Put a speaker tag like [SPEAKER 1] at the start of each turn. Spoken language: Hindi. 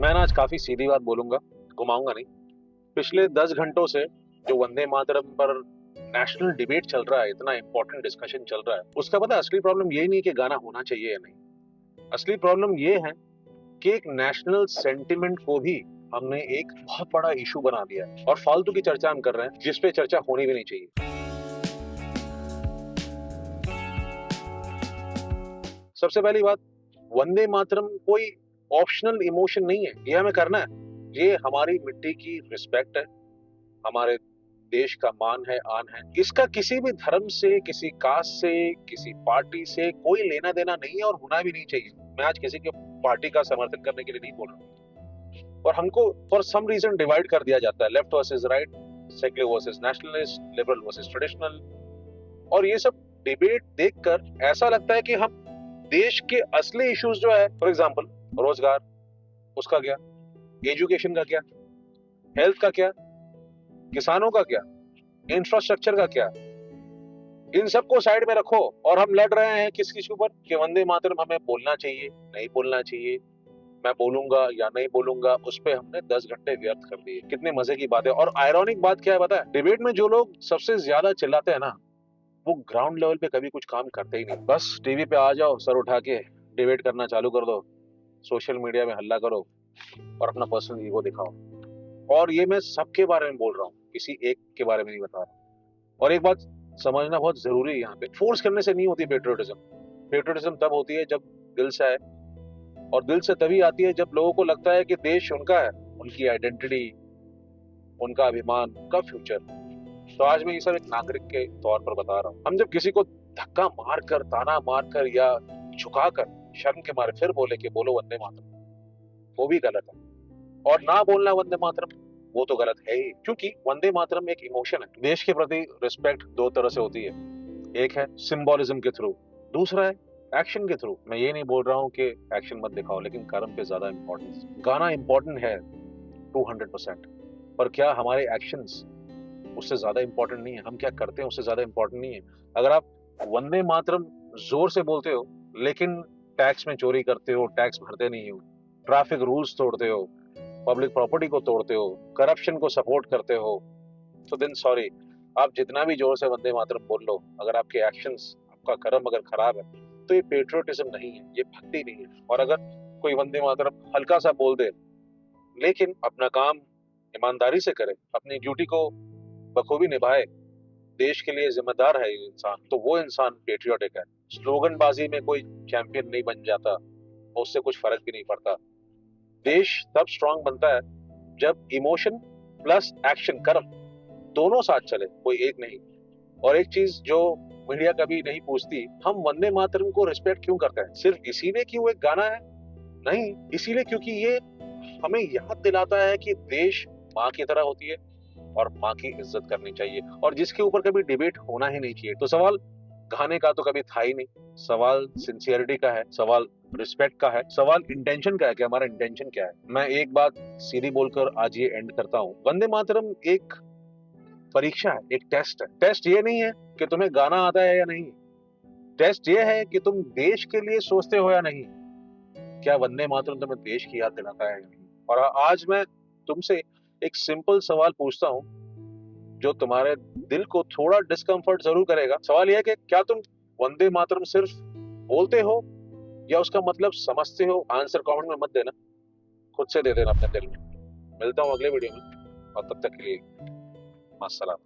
[SPEAKER 1] मैं ना आज काफी सीधी बात बोलूंगा, घुमाऊंगा नहीं। पिछले 10 घंटों से जो वंदे मातरम पर नेशनल डिबेट चल रहा है, इतना इंपॉर्टेंट डिस्कशन चल रहा है, उसका पता है असली प्रॉब्लम ये नहीं कि गाना होना चाहिए या नहीं। असली प्रॉब्लम ये है कि एक नेशनल सेंटिमेंट को भी हमने एक बहुत बड़ा इशू बना दिया है और फालतू की चर्चा हम कर रहे हैं जिसपे चर्चा होनी भी नहीं चाहिए। सबसे पहली बात, वंदे मातरम कोई ऑप्शनल इमोशन नहीं है, ये हमें करना है। ये हमारी मिट्टी की रिस्पेक्ट है, हमारे देश का मान है, आन है। इसका किसी भी धर्म से, किसी कास्ट से, किसी पार्टी से कोई लेना देना नहीं है और होना भी नहीं चाहिए। मैं आज किसी के पार्टी का समर्थन करने के लिए नहीं बोल रहा, और हमको फॉर सम रीजन डिवाइड कर दिया जाता है, left versus right, secular versus nationalist, liberal versus traditional. और ये सब डिबेट देखकर ऐसा लगता है कि हम देश के असली इश्यूज जो है, फॉर एग्जाम्पल रोजगार, उसका क्या, एजुकेशन का क्या, हेल्थ का क्या, किसानों का क्या, इंफ्रास्ट्रक्चर का क्या, इन सबको साइड में रखो और हम लड़ रहे हैं किस किस के ऊपर कि वंदे मातरम हमें बोलना चाहिए, नहीं बोलना चाहिए, मैं बोलूंगा या नहीं बोलूंगा। उस पे हमने 10 घंटे व्यर्थ कर दिए। कितने मजे की बात है। और आयरॉनिक बात क्या है पता है, डिबेट में जो लोग सबसे ज्यादा चिल्लाते हैं ना, वो ग्राउंड लेवल पे कभी कुछ काम करते ही नहीं। बस टीवी पे आ जाओ, सर उठा के डिबेट करना चालू कर दो, सोशल मीडिया में हल्ला करो और अपना पर्सनल ईगो दिखाओ। और ये मैं सबके बारे में बोल रहा हूँ, किसी एक के बारे में नहीं बता रहा। और एक बात समझना बहुत जरूरी है, यहाँ पे फोर्स करने से नहीं होती पेट्रियोटिज्म। पेट्रियोटिज्म तब होती है जब दिल से आए, और दिल से तभी आती है जब लोगों को लगता है कि देश उनका है, उनकी आइडेंटिटी, उनका अभिमान, उनका फ्यूचर। तो आज मैं ये सब एक नागरिक के तौर पर बता रहा हूँ। हम जब किसी को धक्का मारकर, ताना मारकर या झुकाकर शर्म के मारे फिर बोले कि बोलो वंदे मातरम, वो भी गलत है। और ना बोलना वंदे मातरम, वो तो गलत है ही, क्योंकि वंदे मातरम एक इमोशन है। देश के प्रति रिस्पेक्ट दो तरह से होती है, एक है सिंबोलिज्म के थ्रू, दूसरा है एक्शन के थ्रू। मैं ये नहीं बोल रहा हूँ कि एक्शन मत दिखाओ, लेकिन कर्म पे ज्यादा इंपॉर्टेंस। गाना इंपॉर्टेंट है 200%, पर क्या हमारे एक्शंस उससे ज्यादा इंपॉर्टेंट नहीं है? हम क्या करते हैं उससे ज्यादा इंपॉर्टेंट नहीं है? अगर आप वंदे मातरम जोर से बोलते हो लेकिन टैक्स में चोरी करते हो, टैक्स भरते नहीं हो, ट्रैफिक रूल्स तोड़ते हो, पब्लिक प्रॉपर्टी को तोड़ते हो, करप्शन को सपोर्ट करते हो, तो देन सॉरी, आप जितना भी जोर से वंदे मातरम बोल लो, अगर आपके एक्शंस, आपका कर्म अगर खराब है, तो ये पेट्रियोटिज्म नहीं है, ये भक्ति नहीं है। और अगर कोई वंदे मातरम हल्का सा बोल दे लेकिन अपना काम ईमानदारी से करे, अपनी ड्यूटी को बखूबी निभाए, देश के लिए जिम्मेदार है ये इंसान, तो वो इंसान पेट्रियोटिक है। स्लोगनबाजी में कोई चैंपियन नहीं बन जाता, और उससे कुछ फर्क भी नहीं पड़ता। देश तब स्ट्रांग बनता है जब इमोशन प्लस एक्शन, कर्म, दोनों साथ चले, कोई एक नहीं। और एक चीज जो मीडिया कभी नहीं पूछती, हम वंदे मातरम को रिस्पेक्ट क्यों करते हैं? सिर्फ इसीलिए कि वो एक गाना है? नहीं, इसीलिए क्योंकि ये हमें याद दिलाता है कि देश माँ की तरह होती है और माँ की इज्जत करनी चाहिए, और जिसके ऊपर कभी डिबेट होना ही नहीं चाहिए। तो सवाल गाने का तो कभी था ही नहीं, सवाल सिंसियरिटी का है, सवाल रिस्पेक्ट का है, सवाल इंटेंशन का है कि हमारा इंटेंशन क्या है। मैं एक बात सीधी बोलकर आज ये एंड करता हूँ, वंदे मातरम एक परीक्षा है, एक टेस्ट है। टेस्ट ये नहीं है कि तुम्हें गाना आता है या नहीं, टेस्ट ये है कि तुम देश के लिए सोचते हो या नहीं। क्या वंदे मातरम तुम्हें देश की याद दिलाता है या नहीं? और आज मैं तुमसे एक सिंपल सवाल पूछता हूँ जो तुम्हारे दिल को थोड़ा डिस्कम्फर्ट जरूर करेगा। सवाल यह है कि क्या तुम वंदे मातरम सिर्फ बोलते हो या उसका मतलब समझते हो? आंसर कमेंट में मत देना, खुद से दे देना अपने दिल में। मिलता हूँ अगले वीडियो में, और तब तक के लिए मास्सलाम।